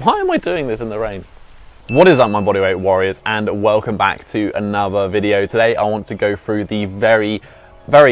Why am I doing this in the rain? What is up, my bodyweight warriors, and welcome back to another video. Today I want to go through the very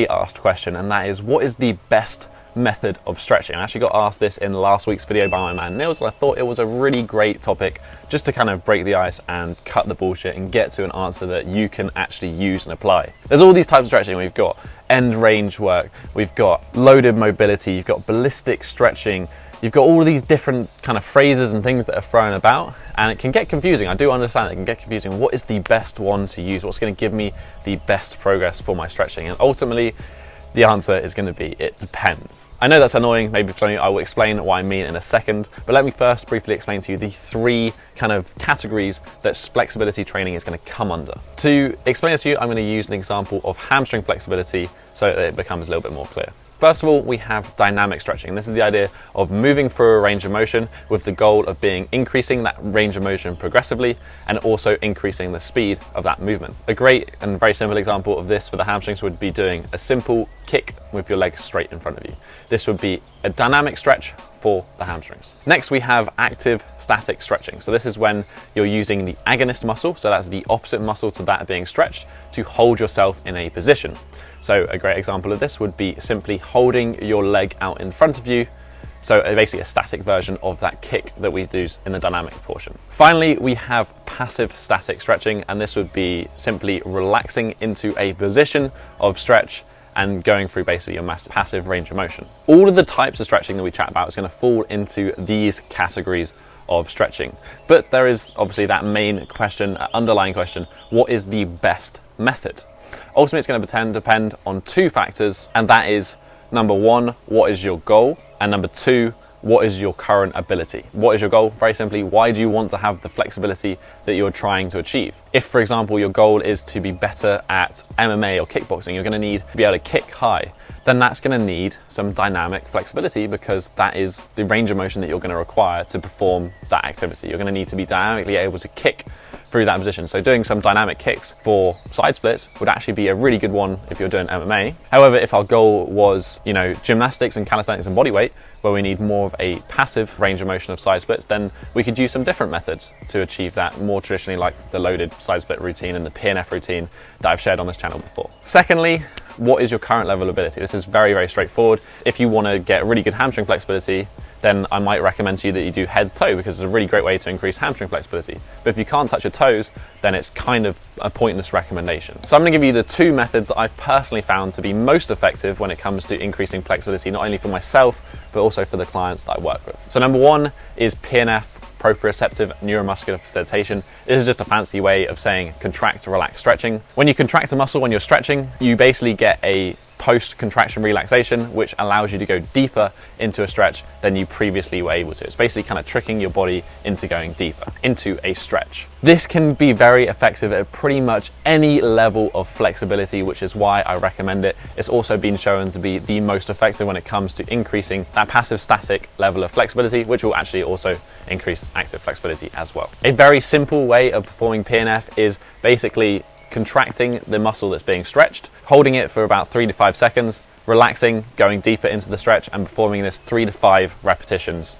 asked question, and that is, what is the best method of stretching? I actually got asked this in last week's video by my man Nils, and I thought it was a really great topic just to kind of break the ice and cut the bullshit and get to an answer that you can actually use and apply. There's all these types of stretching. We've got end range work, we've got loaded mobility, you've got ballistic stretching, you've got all of these different kind of phrases and things that are thrown about, and it can get confusing. I do understand it can get confusing. What is the best one to use? What's going to give me the best progress for my stretching? And ultimately, the answer is going to be, it depends. I know that's annoying, maybe for some of you. I will explain what I mean in a second, but let me first briefly explain to you the three kind of categories that flexibility training is going to come under. To explain this to you, I'm going to use an example of hamstring flexibility so that it becomes a little bit more clear. First of all, we have dynamic stretching. This is the idea of moving through a range of motion with the goal of increasing that range of motion progressively and also increasing the speed of that movement. A great and very simple example of this for the hamstrings would be doing a simple kick with your legs straight in front of you. This would be a dynamic stretch for the hamstrings. Next, we have active static stretching. So this is when you're using the agonist muscle, so that's the opposite muscle to that being stretched, to hold yourself in a position. So a great example of this would be simply holding your leg out in front of you. So basically a static version of that kick that we do in the dynamic portion. Finally, we have passive static stretching, and this would be simply relaxing into a position of stretch and going through basically your passive range of motion. All of the types of stretching that we chat about is going to fall into these categories of stretching. But there is obviously that main question, underlying question, what is the best method? Ultimately, it's going to depend on two factors, and that is, number one, what is your goal? And number two, what is your current ability? What is your goal? Very simply, why do you want to have the flexibility that you're trying to achieve? If, for example, your goal is to be better at MMA or kickboxing, you're going to need to be able to kick high, then that's going to need some dynamic flexibility, because that is the range of motion that you're going to require to perform that activity. You're going to need to be dynamically able to kick through that position. So doing some dynamic kicks for side splits would actually be a really good one if you're doing MMA. However, if our goal was, gymnastics and calisthenics and bodyweight, where we need more of a passive range of motion of side splits, then we could use some different methods to achieve that, more traditionally like the loaded side split routine and the PNF routine that I've shared on this channel before. Secondly, what is your current level of ability? This is very straightforward. If you want to get really good hamstring flexibility, then I might recommend to you that you do head to toe, because it's a really great way to increase hamstring flexibility. But if you can't touch your toes, then it's kind of a pointless recommendation. So I'm going to give you the two methods that I've personally found to be most effective when it comes to increasing flexibility, not only for myself, but also for the clients that I work with. So number one is PNF, proprioceptive neuromuscular facilitation. This is just a fancy way of saying contract to relax stretching. When you contract a muscle when you're stretching, you basically get a post-contraction relaxation, which allows you to go deeper into a stretch than you previously were able to. It's basically kind of tricking your body into going deeper into a stretch. This can be very effective at pretty much any level of flexibility, which is why I recommend it. It's also been shown to be the most effective when it comes to increasing that passive static level of flexibility, which will actually also increase active flexibility as well. A very simple way of performing PNF is basically contracting the muscle that's being stretched, holding it for about 3 to 5 seconds, relaxing, going deeper into the stretch, and performing this 3 to 5 repetitions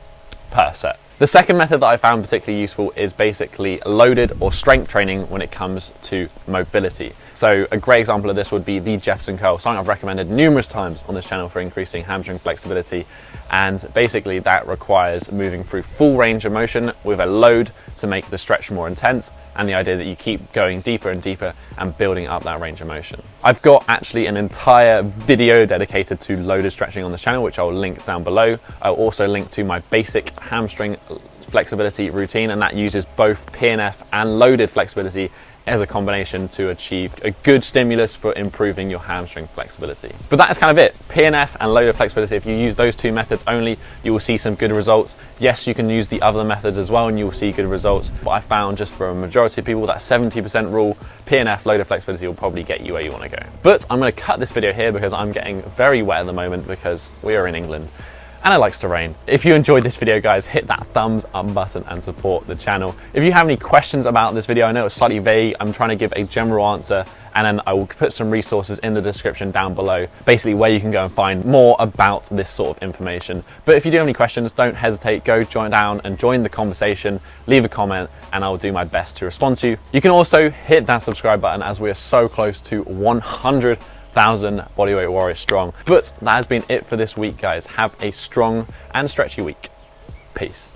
per set. The second method that I found particularly useful is basically loaded or strength training when it comes to mobility. So a great example of this would be the Jefferson curl, something I've recommended numerous times on this channel for increasing hamstring flexibility. And basically that requires moving through full range of motion with a load to make the stretch more intense, and the idea that you keep going deeper and deeper and building up that range of motion. I've got actually an entire video dedicated to loaded stretching on this channel, which I'll link down below. I'll also link to my basic hamstring flexibility routine, and that uses both PNF and loaded flexibility as a combination to achieve a good stimulus for improving your hamstring flexibility. But that is kind of it. PNF and loaded flexibility, if you use those two methods only, you will see some good results. Yes, you can use the other methods as well and you will see good results, but I found just for a majority of people, that 70% rule, PNF, loaded flexibility, will probably get you where you want to go. But I'm going to cut this video here because I'm getting very wet at the moment because we are in England and it likes to rain. If you enjoyed this video, guys, hit that thumbs up button and support the channel. If you have any questions about this video, I know it's slightly vague, I'm trying to give a general answer and then I will put some resources in the description down below, basically where you can go and find more about this sort of information. But if you do have any questions, don't hesitate, go join down and join the conversation, leave a comment, and I'll do my best to respond to you. You can also hit that subscribe button as we are so close to 100,000 Bodyweight Warriors strong. But that has been it for this week, guys. Have a strong and stretchy week. Peace.